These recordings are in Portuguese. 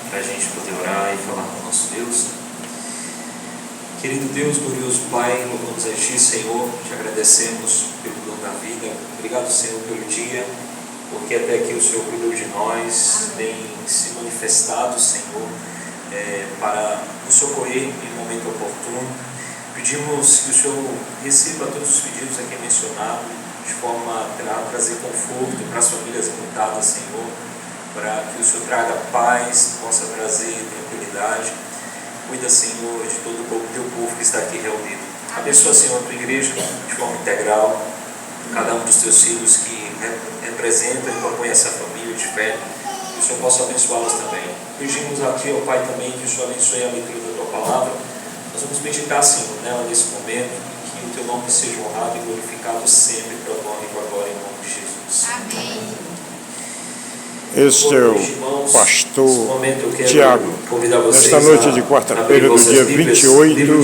Para a gente poder orar e falar com o nosso Deus. Querido Deus, glorioso Pai, louvamos a Ti, Senhor, te agradecemos pelo dom da vida. Obrigado, Senhor, pelo dia, porque até aqui o Senhor cuidou de nós, tem se manifestado, Senhor, para nos socorrer em momento oportuno. Pedimos que o Senhor receba todos os pedidos aqui mencionados, de forma a trazer conforto para as famílias enlutadas, Senhor, para que o Senhor traga paz, possa trazer tranquilidade. Cuida, Senhor, de todo o teu povo que está aqui reunido. Abençoa, Senhor, a tua igreja de forma integral, cada um dos teus filhos que representa e compõe essa família de fé, que o Senhor possa abençoá-los também. Pedimos a Ti, ó Pai, também que o Senhor abençoe a leitura da tua palavra. Nós vamos meditar, Senhor, nela nesse momento, e que o teu nome seja honrado e glorificado sempre para o nome e para a glória, em nome de Jesus. Amém. Este é o pastor Tiago, nesta noite de quarta-feira do dia 28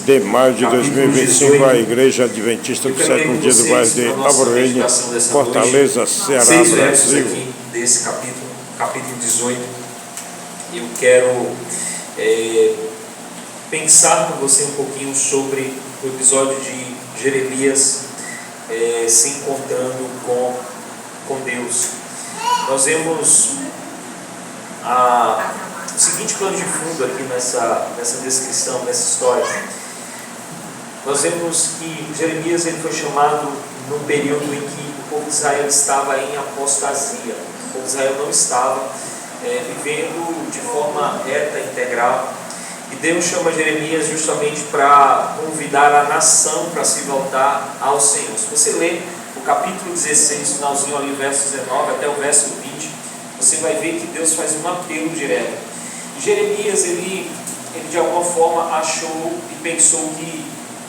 de maio de 2025, a Igreja Adventista do Sétimo Dia do Bairro de Alvorene, Fortaleza, Ceará, Brasil. Desse capítulo 18, eu quero pensar com você um pouquinho sobre o episódio de Jeremias se encontrando com Deus. Nós vemos o seguinte plano de fundo aqui nessa descrição, nessa história. Nós vemos que Jeremias ele foi chamado num período em que o povo de Israel estava em apostasia. O povo de Israel não estava vivendo de forma reta, integral. E Deus chama Jeremias justamente para convidar a nação para se voltar ao Senhor. Se você ler o capítulo 16, finalzinho ali, verso 19 até o verso 20, você vai ver que Deus faz um apelo direto. E Jeremias, ele de alguma forma achou e pensou que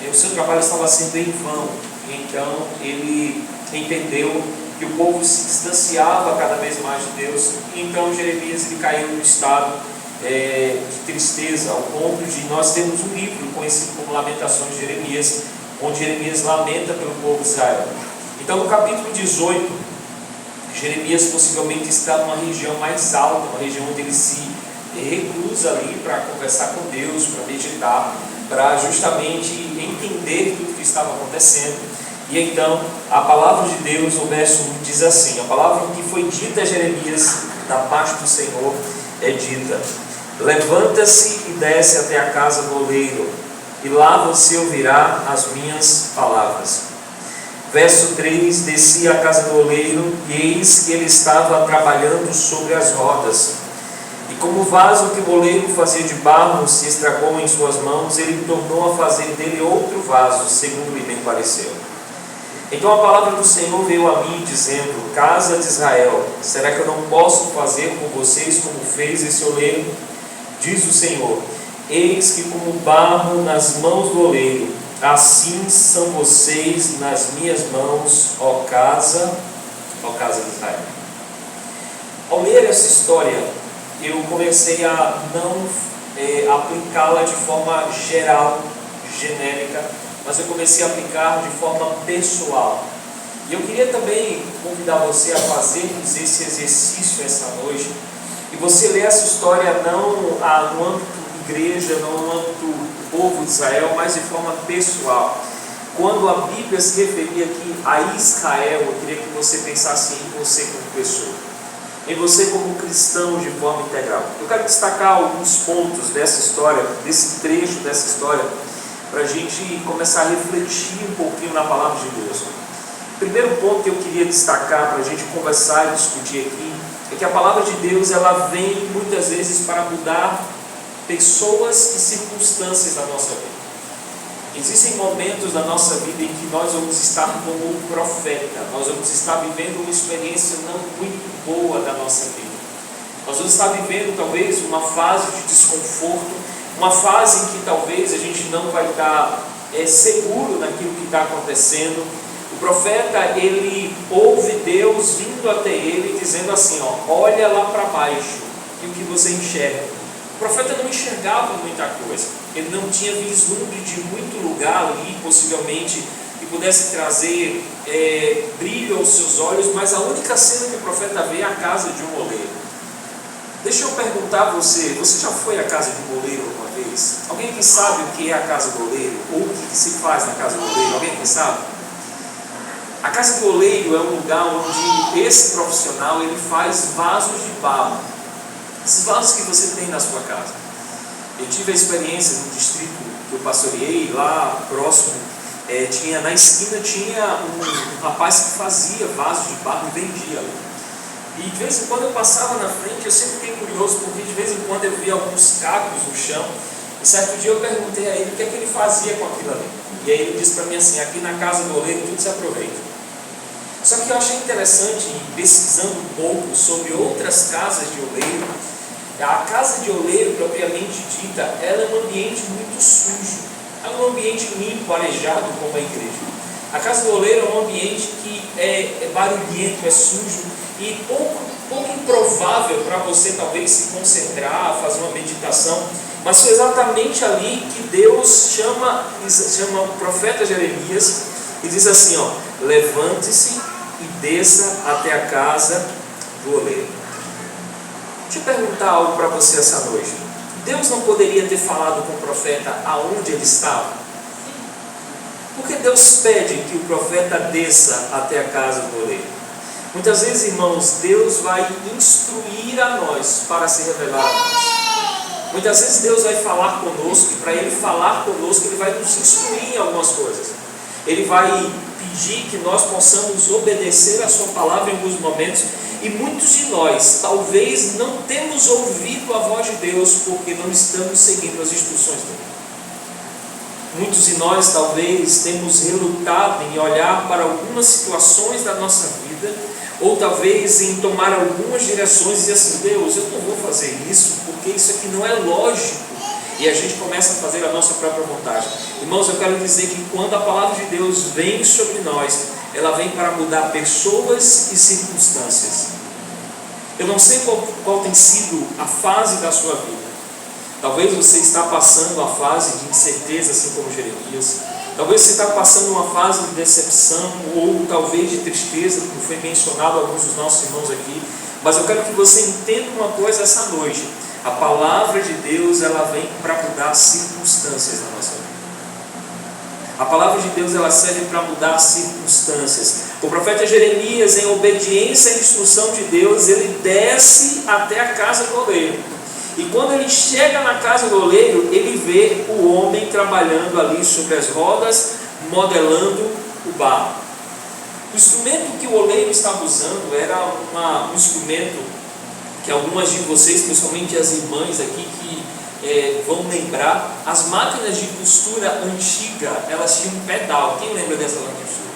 o seu trabalho estava sendo em vão. E então ele entendeu que o povo se distanciava cada vez mais de Deus. E então Jeremias ele caiu no estado de tristeza, ao ponto de nós termos um livro conhecido como Lamentações de Jeremias, onde Jeremias lamenta pelo povo de Israel. Então, no capítulo 18, Jeremias possivelmente está numa região mais alta, uma região onde ele se reclusa ali para conversar com Deus, para meditar, para justamente entender tudo o que estava acontecendo. E então, a palavra de Deus, no verso 1, diz assim: a palavra que foi dita a Jeremias da parte do Senhor é dita: levanta-se e desce até a casa do oleiro, e lá você ouvirá as minhas palavras. Verso 3, desci à casa do oleiro, e eis que ele estava trabalhando sobre as rodas. E como o vaso que o oleiro fazia de barro se estragou em suas mãos, ele tornou a fazer dele outro vaso, segundo lhe bem pareceu. Então a palavra do Senhor veio a mim, dizendo: casa de Israel, será que eu não posso fazer com vocês como fez esse oleiro? Diz o Senhor: eis que como barro nas mãos do oleiro, assim são vocês nas minhas mãos, ó casa de Israel. Ao ler essa história, eu comecei a não aplicá-la de forma geral, genérica, mas eu comecei a aplicar de forma pessoal. E eu queria também convidar você a fazermos esse exercício essa noite, e você ler essa história não no âmbito igreja, não no âmbito povo de Israel, mas de forma pessoal. Quando a Bíblia se referia aqui a Israel, eu queria que você pensasse em você como pessoa, em você como cristão de forma integral. Eu quero destacar alguns pontos dessa história, desse trecho dessa história, para a gente começar a refletir um pouquinho na palavra de Deus. O primeiro ponto que eu queria destacar para a gente conversar e discutir aqui é que a palavra de Deus ela vem muitas vezes para mudar pessoas e circunstâncias da nossa vida. Existem momentos da nossa vida em que nós vamos estar como um profeta, nós vamos estar vivendo uma experiência não muito boa da nossa vida. Nós vamos estar vivendo talvez uma fase de desconforto, uma fase em que talvez a gente não vai estar seguro naquilo que está acontecendo. O profeta, ele ouve Deus vindo até ele dizendo assim: olha lá para baixo, e o que você enxerga? O profeta não enxergava muita coisa, ele não tinha vislumbre de muito lugar ali, possivelmente, que pudesse trazer brilho aos seus olhos, mas a única cena que o profeta vê é a casa de um oleiro. Deixa eu perguntar a você já foi à casa de oleiro alguma vez? Alguém que sabe o que é a casa do oleiro? Ou o que se faz na casa do oleiro? Alguém que sabe? A casa do oleiro é um lugar onde esse profissional ele faz vasos de barro. Esses vasos que você tem na sua casa. Eu tive a experiência no distrito que eu pastoreei, lá próximo, na esquina tinha um rapaz que fazia vasos de barro e vendia ali. E de vez em quando eu passava na frente, eu sempre fiquei curioso, porque de vez em quando eu via alguns cacos no chão. E certo dia eu perguntei a ele o que é que ele fazia com aquilo ali. E aí ele disse para mim assim: aqui na casa do oleiro tudo se aproveita. Só que eu achei interessante, pesquisando um pouco sobre outras casas de oleiro, a casa de oleiro, propriamente dita, ela é um ambiente muito sujo. É um ambiente limpo, arejado, como a igreja. A casa do oleiro é um ambiente que é barulhento, é sujo e pouco improvável para você talvez se concentrar, fazer uma meditação. Mas foi exatamente ali que Deus chama o profeta Jeremias e diz assim: levante-se e desça até a casa do oleiro. Deixa eu perguntar algo para você essa noite. Deus não poderia ter falado com o profeta aonde ele estava? Porque Deus pede que o profeta desça até a casa do oleiro. Muitas vezes, irmãos, Deus vai instruir a nós para se revelar a nós. Muitas vezes Deus vai falar conosco, e para Ele falar conosco, Ele vai nos instruir em algumas coisas. Ele vai pedir que nós possamos obedecer a sua palavra em alguns momentos. E muitos de nós, talvez, não temos ouvido a voz de Deus, porque não estamos seguindo as instruções dele. Muitos de nós, talvez, temos relutado em olhar para algumas situações da nossa vida, ou talvez em tomar algumas direções e dizer assim: Deus, eu não vou fazer isso, porque isso aqui não é lógico. E a gente começa a fazer a nossa própria vontade. Irmãos, eu quero dizer que quando a palavra de Deus vem sobre nós, ela vem para mudar pessoas e circunstâncias. Eu não sei qual tem sido a fase da sua vida. Talvez você está passando uma fase de incerteza, assim como Jeremias. Talvez você está passando uma fase de decepção, ou talvez de tristeza, como foi mencionado alguns dos nossos irmãos aqui. Mas eu quero que você entenda uma coisa essa noite: a palavra de Deus, ela vem para mudar circunstâncias na nossa vida. A palavra de Deus, ela serve para mudar circunstâncias. O profeta Jeremias, em obediência à instrução de Deus, ele desce até a casa do oleiro. E quando ele chega na casa do oleiro, ele vê o homem trabalhando ali sobre as rodas, modelando o barro. O instrumento que o oleiro estava usando era um instrumento que algumas de vocês, principalmente as irmãs aqui, que vão lembrar, as máquinas de costura antiga, elas tinham um pedal. Quem lembra dessa máquina de costura?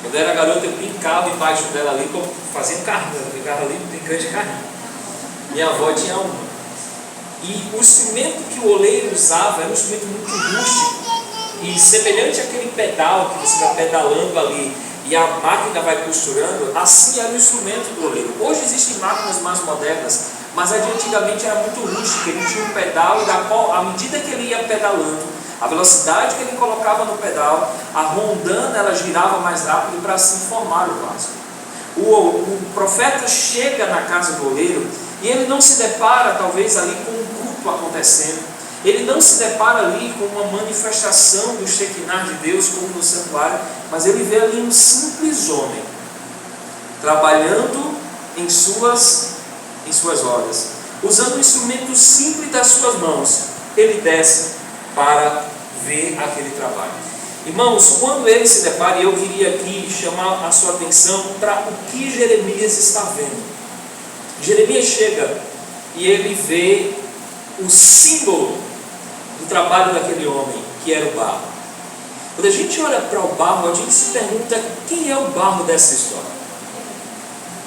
Quando eu era garoto, eu brincava embaixo dela ali, fazia carrinho, eu ficava ali brincando de carrinho. Minha avó tinha uma. E o instrumento que o oleiro usava era um instrumento muito rústico, e semelhante àquele pedal que você vai pedalando ali e a máquina vai costurando, assim era o instrumento do oleiro. Hoje existem máquinas mais modernas, mas a de antigamente era muito rústica. Ele tinha um pedal, e à medida que ele ia pedalando, a velocidade que ele colocava no pedal, a rondana, ela girava mais rápido para assim formar o vaso. O profeta chega na casa do oleiro e ele não se depara talvez ali com um culto acontecendo. Ele não se depara ali com uma manifestação do Shekinah de Deus como no santuário, mas ele vê ali um simples homem trabalhando em suas rodas, usando um instrumento simples das suas mãos. Ele desce para ver aquele trabalho. Irmãos, quando ele se depara, e eu queria aqui chamar a sua atenção para o que Jeremias está vendo. Jeremias chega e ele vê o símbolo do trabalho daquele homem, que era o barro. Quando a gente olha para o barro, a gente se pergunta: quem é o barro dessa história?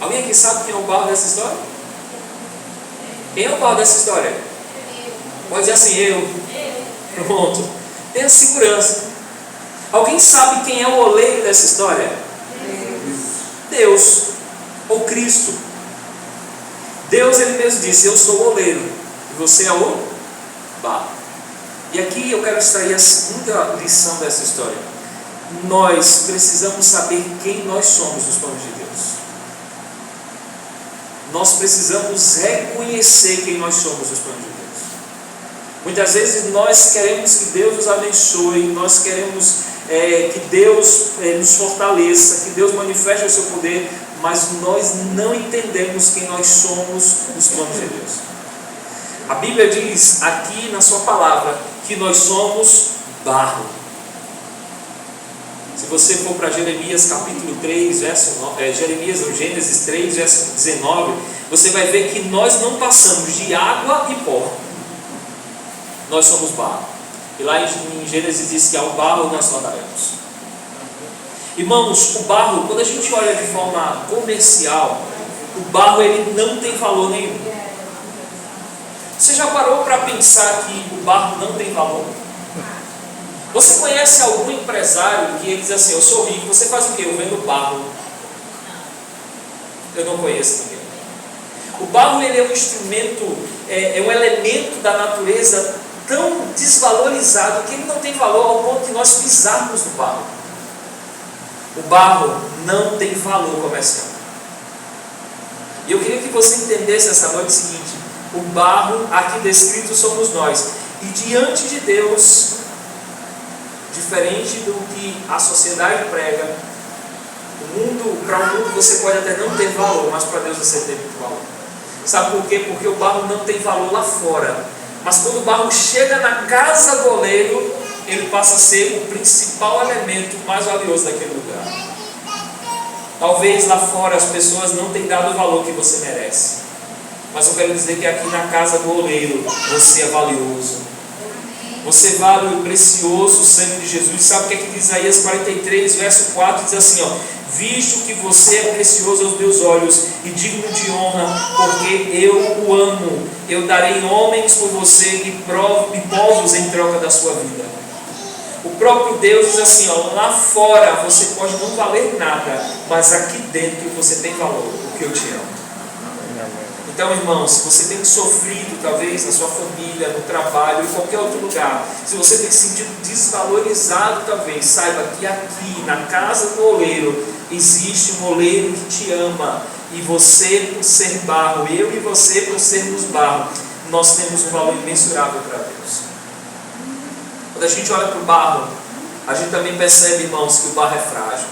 Alguém aqui sabe quem é o barro dessa história? Quem é o barro dessa história? Pode dizer assim: eu. Pronto. Tenha segurança. Alguém sabe quem é o oleiro dessa história? Deus, ou Cristo. Deus, ele mesmo disse: eu sou o oleiro e você é o barro. E aqui eu quero extrair a segunda lição dessa história. Nós precisamos saber quem nós somos nos planos de Deus. nós precisamos reconhecer quem nós somos nos planos de Deus. Muitas vezes nós queremos que Deus nos abençoe, nós queremos que Deus nos fortaleça, que Deus manifeste o seu poder, mas nós não entendemos quem nós somos nos planos de Deus. A Bíblia diz aqui na sua palavra que nós somos barro. Se você for para Jeremias capítulo 3, Gênesis 3, verso 19, você vai ver que nós não passamos de água e pó. Nós somos barro. E lá em Gênesis diz que ao barro nós tornaremos. Irmãos, o barro, quando a gente olha de forma comercial, o barro ele não tem valor nenhum. Você já parou para pensar que o barro não tem valor? Você conhece algum empresário que ele diz assim: eu sou rico, você faz o quê? Eu vendo barro. Eu não conheço ninguém. O barro ele é um instrumento, é um elemento da natureza tão desvalorizado que ele não tem valor ao ponto de nós pisarmos no barro. O barro não tem valor comercial. E eu queria que você entendesse essa noite o seguinte: o barro aqui descrito somos nós, e diante de Deus, diferente do que a sociedade prega, para o mundo você pode até não ter valor, mas para Deus você tem muito valor. Sabe por quê? Porque o barro não tem valor lá fora, mas quando o barro chega na casa do oleiro, ele passa a ser o principal elemento mais valioso daquele lugar. Talvez lá fora as pessoas não tenham dado o valor que você merece, mas eu quero dizer que aqui na casa do oleiro você é valioso. Você vale o precioso sangue de Jesus. Sabe o que é que diz Isaías 43, verso 4? Diz assim, ó: visto que você é precioso aos meus olhos e digno de honra, porque eu o amo, eu darei homens por você e povos em troca da sua vida. O próprio Deus diz assim, ó: lá fora você pode não valer nada, mas aqui dentro você tem valor, porque eu te amo. Então, irmãos, se você tem sofrido, talvez, na sua família, no trabalho, em qualquer outro lugar, se você tem se sentido desvalorizado, talvez, saiba que aqui, na casa do oleiro, existe um oleiro que te ama, e você, por ser barro, eu e você, por sermos barro, nós temos um valor imensurável para Deus. Quando a gente olha para o barro, a gente também percebe, irmãos, que o barro é frágil.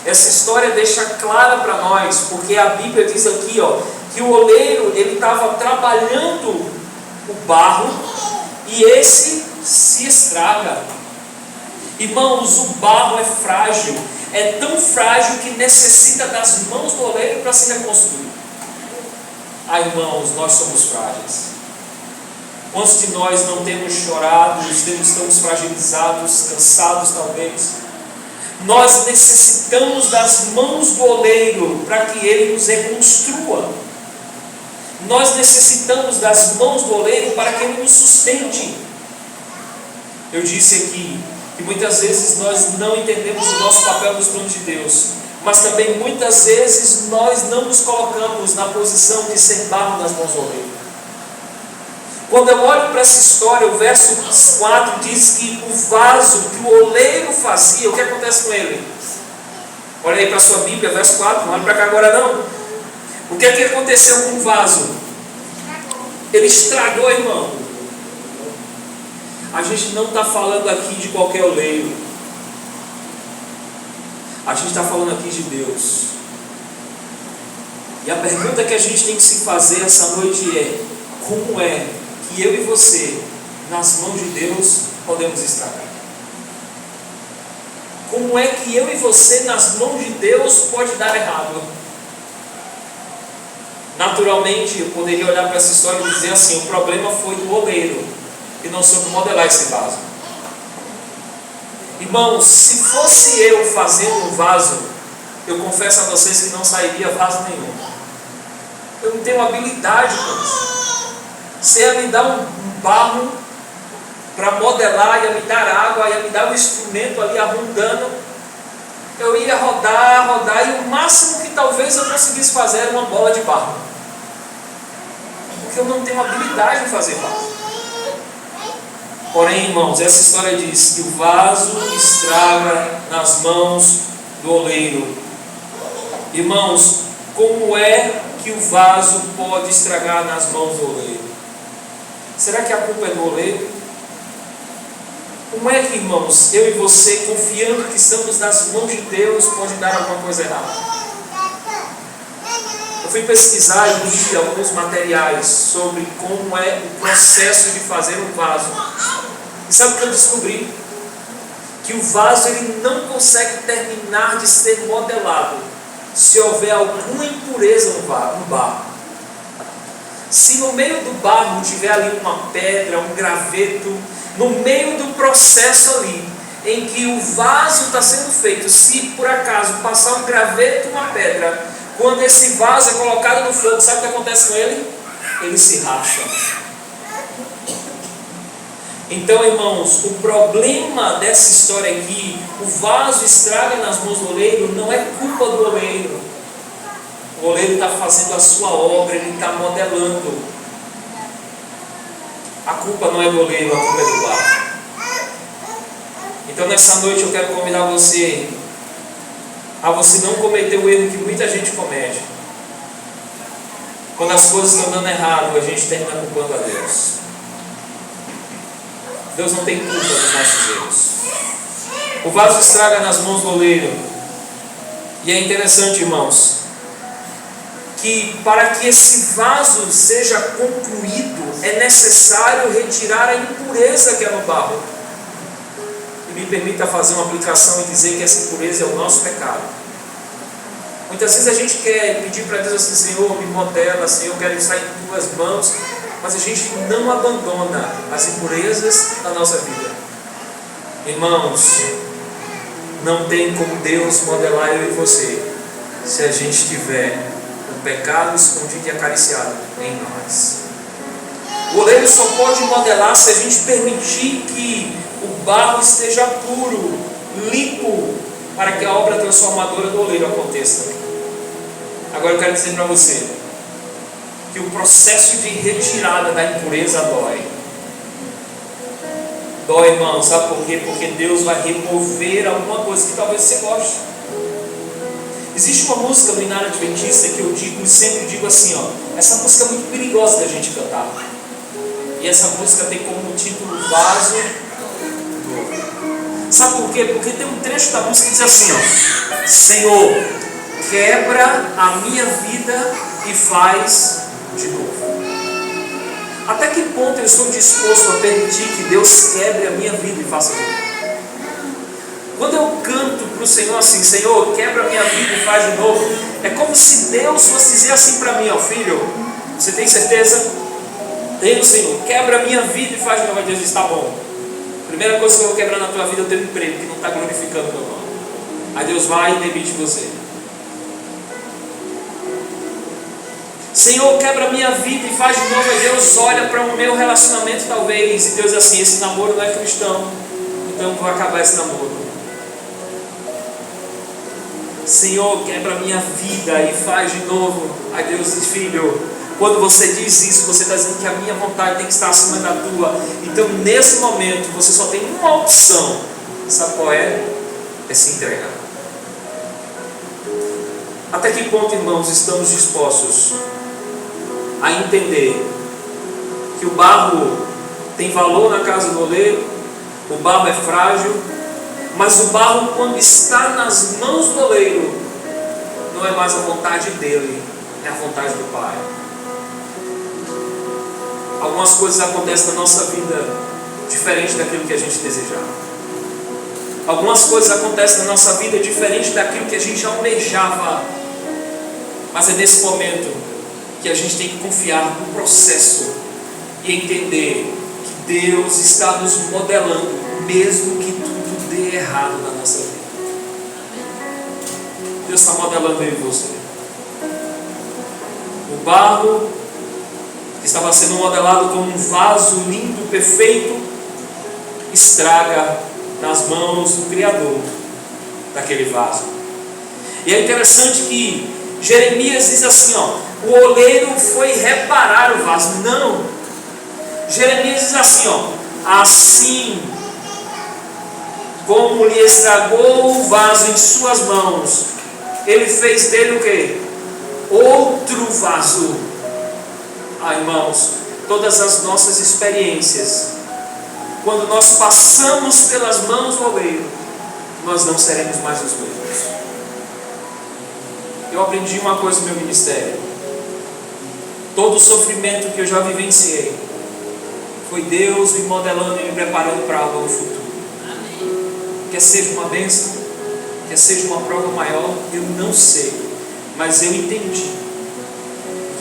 Essa história deixa clara para nós, porque a Bíblia diz aqui, ó, que o oleiro ele estava trabalhando o barro e esse se estraga. Irmãos, o barro é frágil, é tão frágil que necessita das mãos do oleiro para se reconstruir. Ah, irmãos, nós somos frágeis. Quantos de nós não temos chorado, estamos fragilizados, cansados talvez? Nós necessitamos das mãos do oleiro para que ele nos reconstrua. Nós necessitamos das mãos do oleiro para que ele nos sustente. Eu disse aqui que muitas vezes nós não entendemos o nosso papel nos planos de Deus, mas também muitas vezes nós não nos colocamos na posição de ser barro nas mãos do oleiro. Quando eu olho para essa história, o verso 4 diz que o vaso que o oleiro fazia, o que acontece com ele? Olha aí para a sua Bíblia, verso 4, não olha para cá agora não. O que é que aconteceu com o vaso? Ele estragou, irmão. A gente não está falando aqui de qualquer oleiro. A gente está falando aqui de Deus. E a pergunta que a gente tem que se fazer essa noite é: como é que eu e você, nas mãos de Deus, podemos estragar? Como é que eu e você, nas mãos de Deus, pode dar errado? Naturalmente, eu poderia olhar para essa história e dizer assim: o problema foi do oleiro, e não soube modelar esse vaso. Irmãos, se fosse eu fazendo um vaso, eu confesso a vocês que não sairia vaso nenhum. Eu não tenho habilidade com isso. Você ia me dar um barro para modelar, ia me dar água, ia me dar um instrumento ali arrondando, eu ia rodar, e o máximo que talvez eu conseguisse fazer era uma bola de barro, porque eu não tenho habilidade em fazer vaso. Porém, irmãos, essa história diz que o vaso estraga nas mãos do oleiro. Irmãos, como é que o vaso pode estragar nas mãos do oleiro? Será que a culpa é do oleiro? Como é que, irmãos, eu e você, confiando que estamos nas mãos de Deus, pode dar alguma coisa errada? Eu fui pesquisar e li alguns materiais sobre como é o processo de fazer um vaso. E sabe o que eu descobri? Que o vaso ele não consegue terminar de ser modelado se houver alguma impureza no barro. Se no meio do barro tiver ali uma pedra, um graveto, no meio do processo ali, em que o vaso está sendo feito, se por acaso passar um graveto, uma pedra, quando esse vaso é colocado no fogo, sabe o que acontece com ele? Ele se racha. Então, irmãos, o problema dessa história aqui, o vaso estraga nas mãos do oleiro, não é culpa do oleiro. O oleiro está fazendo a sua obra, ele está modelando. A culpa não é do oleiro, a culpa é do barro. Então, nessa noite eu quero convidar você a você não cometer o erro que muita gente comete. Quando as coisas estão dando errado, a gente termina culpando a Deus. Deus não tem culpa dos nossos erros. O vaso estraga nas mãos do oleiro. E é interessante, irmãos, que para que esse vaso seja concluído, é necessário retirar a impureza que é no barro. E me permita fazer uma aplicação e dizer que essa impureza é o nosso pecado. Muitas vezes a gente quer pedir para Deus assim: Senhor, me modela, Senhor, eu quero estar em tuas mãos. Mas a gente não abandona as impurezas da nossa vida. Irmãos, não tem como Deus modelar eu e você se a gente tiver o pecado escondido e acariciado em nós. O oleiro só pode modelar se a gente permitir que o barro esteja puro, limpo, para que a obra transformadora do oleiro aconteça. Agora eu quero dizer para você que o processo de retirada da impureza dói. Dói, irmão, sabe por quê? Porque Deus vai remover alguma coisa que talvez você goste. Existe uma música no Inário Adventista que eu digo e sempre digo assim, ó, essa música é muito perigosa da gente cantar. E essa música tem como título Vaso Novo. Sabe por quê? Porque tem um trecho da música que diz assim, ó: Senhor, quebra a minha vida e faz de novo. Até que ponto eu estou disposto a permitir que Deus quebre a minha vida e faça de novo? Quando eu canto para o Senhor assim: Senhor, quebra a minha vida e faz de novo, é como se Deus fosse dizer assim para mim: ó filho, você tem certeza? Tenho, Senhor, quebra a minha vida e faz de novo. Aí Deus diz: tá bom, primeira coisa que eu vou quebrar na tua vida é o teu emprego, que não está glorificando o meu nome. Aí Deus vai e demite você. Senhor, quebra a minha vida e faz de novo. Aí Deus olha para o meu relacionamento talvez, e Deus diz assim: esse namoro não é cristão, então eu vou acabar esse namoro. Senhor, quebra a minha vida e faz de novo. Aí Deus diz: filho, quando você diz isso, você está dizendo que a minha vontade tem que estar acima da tua. Então nesse momento você só tem uma opção. Sabe qual é? É se entregar. Até que ponto, irmãos, estamos dispostos a entender que o barro tem valor na casa do oleiro, o barro é frágil, mas o barro, quando está nas mãos do oleiro, não é mais a vontade dele, é a vontade do Pai. Algumas coisas acontecem na nossa vida diferente daquilo que a gente desejava. Algumas coisas acontecem na nossa vida diferente daquilo que a gente almejava. Mas é nesse momento que a gente tem que confiar no processo e entender que Deus está nos modelando, mesmo que tudo dê errado na nossa vida. Deus está modelando eu e você. O barro que estava sendo modelado como um vaso lindo, perfeito, estraga nas mãos do Criador daquele vaso. E é interessante que Jeremias diz assim, ó: o oleiro foi reparar o vaso. Não. Jeremias diz assim, ó: assim como lhe estragou o vaso em suas mãos, ele fez dele o quê? outro vaso. Irmãos, todas as nossas experiências, quando nós passamos pelas mãos do oleiro, nós não seremos mais os mesmos. Eu aprendi uma coisa no meu ministério: todo o sofrimento que eu já vivenciei foi Deus me modelando e me preparando para algo no futuro. Quer seja uma bênção, quer seja uma prova maior, eu não sei, mas eu entendi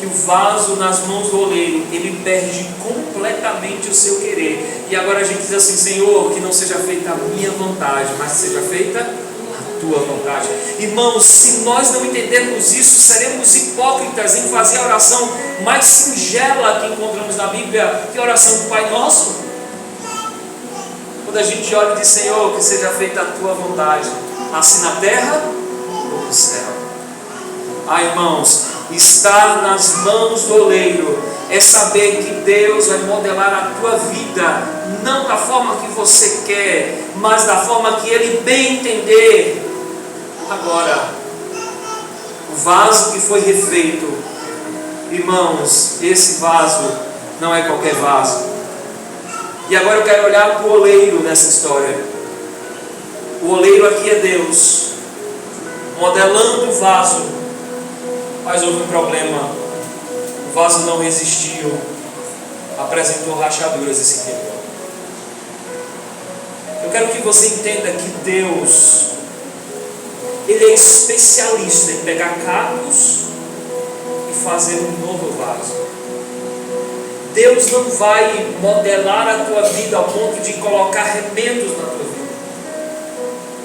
que o vaso nas mãos do oleiro, ele perde completamente o seu querer. E agora a gente diz assim: Senhor, que não seja feita a minha vontade, mas seja feita a tua vontade. Irmãos, se nós não entendermos isso, seremos hipócritas em fazer a oração mais singela que encontramos na Bíblia, que é a oração do Pai Nosso. Quando a gente olha e diz: Senhor, que seja feita a tua vontade, assim na terra como no céu. Irmãos, estar nas mãos do oleiro é saber que Deus vai modelar a tua vida, não da forma que você quer, mas da forma que Ele bem entender. Agora, o vaso que foi refeito, irmãos, esse vaso não é qualquer vaso. E agora eu quero olhar para o oleiro nessa história. O oleiro aqui é Deus, modelando o vaso. Mas houve um problema: o vaso não resistiu, apresentou rachaduras e se quebrou. Eu quero que você entenda que Deus, Ele é especialista em pegar cacos e fazer um novo vaso. Deus não vai modelar a tua vida ao ponto de colocar remendos na tua vida.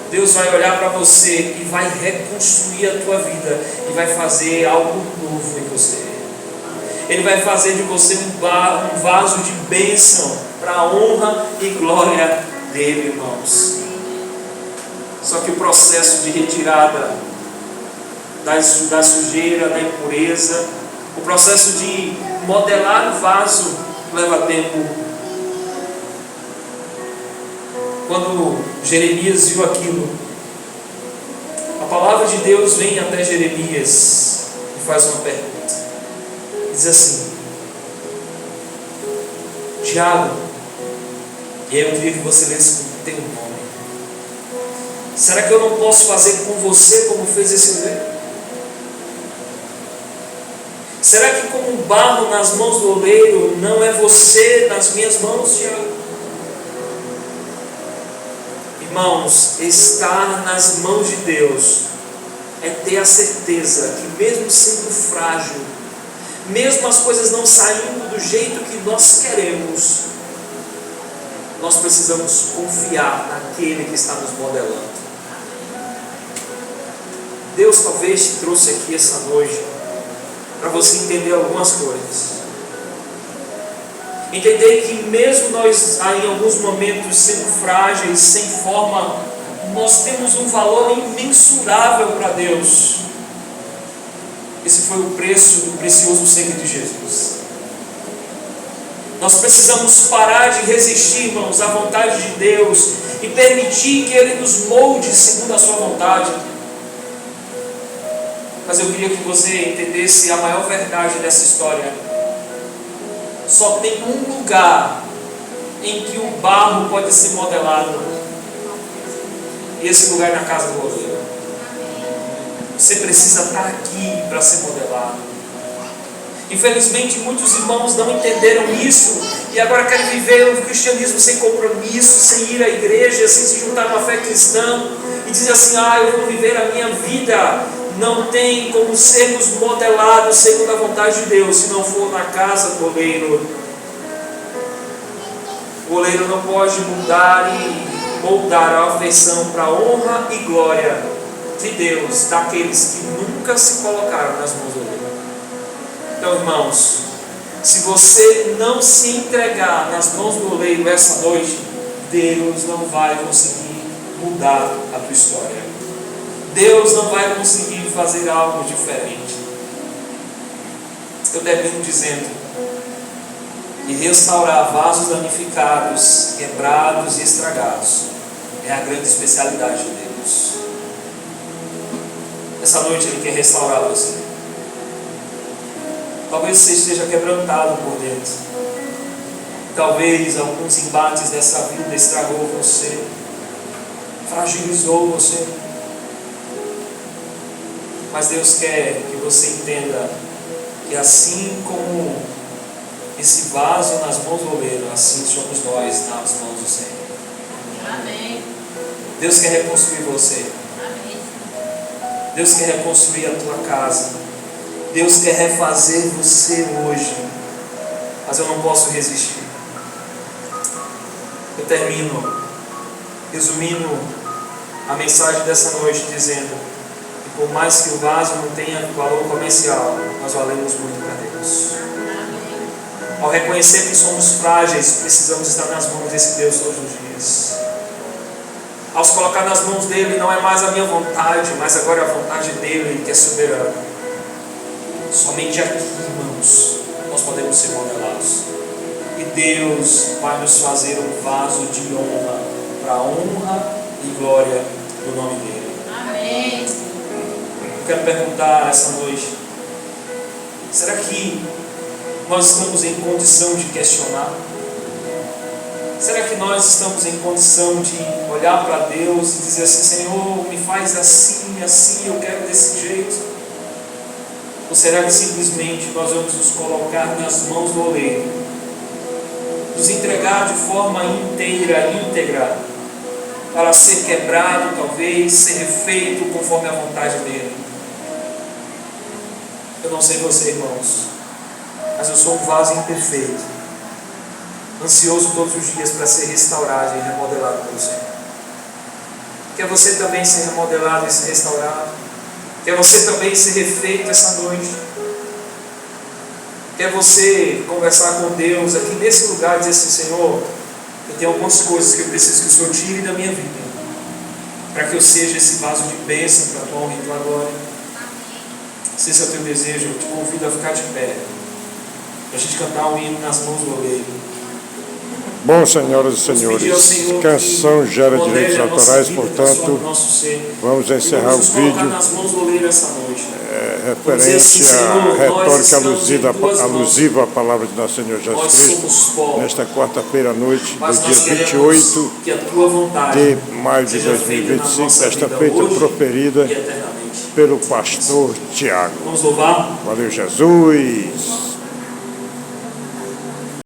Deus vai olhar para você e vai reconstruir a tua vida e vai fazer algo novo em você. Ele vai fazer de você um vaso de bênção para a honra e glória dele, irmãos. Só que o processo de retirada da sujeira, da impureza, o processo de modelar o vaso leva tempo. Quando Jeremias viu aquilo, a palavra de Deus vem até Jeremias e faz uma pergunta. Diz assim: Tiago, e aí eu queria que você lesse com o teu nome: será que eu não posso fazer com você como fez esse oleiro? Será que como um barro nas mãos do oleiro, não é você nas minhas mãos, Tiago? Irmãos, estar nas mãos de Deus é ter a certeza que mesmo sendo frágil, mesmo as coisas não saindo do jeito que nós queremos, nós precisamos confiar naquele que está nos modelando. Deus talvez te trouxe aqui essa noite para você entender algumas coisas. Entender que mesmo nós, em alguns momentos, sendo frágeis, sem forma, nós temos um valor imensurável para Deus. Esse foi o preço do precioso sangue de Jesus. Nós precisamos parar de resistir, irmãos, à vontade de Deus e permitir que Ele nos molde segundo a sua vontade. Mas eu queria que você entendesse a maior verdade dessa história. Só tem um lugar em que o barro pode ser modelado, e esse lugar é na casa do oleiro. Você precisa estar aqui para ser modelado. Infelizmente muitos irmãos não entenderam isso e agora querem viver o cristianismo sem compromisso, sem ir à igreja, sem se juntar a uma fé cristã, e dizem assim: eu vou viver a minha vida. Não tem como sermos modelados segundo a vontade de Deus se não for na casa do oleiro. O oleiro não pode mudar e moldar a afeição para a honra e glória de Deus daqueles que nunca se colocaram nas mãos do oleiro. Então, irmãos, se você não se entregar nas mãos do oleiro essa noite, Deus não vai conseguir mudar a tua história. Deus não vai conseguir fazer algo diferente. Eu termino dizendo que restaurar vasos danificados, quebrados e estragados é a grande especialidade de Deus. Essa noite Ele quer restaurar você. Talvez você esteja quebrantado por dentro. Talvez alguns embates dessa vida estragou você, fragilizou você. Mas Deus quer que você entenda que assim como esse vaso nas mãos do oleiro, assim somos nós nas mãos do Senhor. Amém. Deus quer reconstruir você. Amém. Deus quer reconstruir a tua casa. Deus quer refazer você hoje. Mas eu não posso resistir. Eu termino resumindo a mensagem dessa noite dizendo que por mais que o vaso não tenha valor comercial, nós valemos muito para Deus. Ao reconhecer que somos frágeis, precisamos estar nas mãos desse Deus todos os dias. Ao se colocar nas mãos dele, não é mais a minha vontade, mas agora é a vontade dele que é soberana. Somente aqui, irmãos, nós podemos ser modelados. E Deus vai nos fazer um vaso de honra, para a honra e glória do nome dele. Amém. Eu quero perguntar essa noite: será que nós estamos em condição de questionar? Será que nós estamos em condição de olhar para Deus e dizer assim: Senhor, me faz assim, assim, eu quero desse jeito? Ou será que simplesmente nós vamos nos colocar nas mãos do oleiro, nos entregar de forma íntegra, para ser quebrado, talvez, ser refeito conforme a vontade dele? Eu não sei você, irmãos, mas eu sou um vaso imperfeito, ansioso todos os dias para ser restaurado e remodelado pelo Senhor. Quer você também ser remodelado e ser restaurado? Quer você também ser refeito essa noite? Quer você conversar com Deus aqui nesse lugar e dizer assim: Senhor, eu tenho algumas coisas que eu preciso que o Senhor tire da minha vida, para que eu seja esse vaso de bênção para a tua honra e tua glória? Se esse é o teu desejo, eu te convido a ficar de pé, para a gente cantar um hino nas mãos do oleiro. Bom, senhoras e senhores, canção gera direitos autorais, portanto, vamos encerrar o vídeo referente à retórica alusiva à palavra de nosso Senhor Jesus Cristo, nesta quarta-feira à noite, do dia 28 de maio de 2025, esta feita proferida pelo pastor Tiago. Vamos louvar. Valeu, Jesus!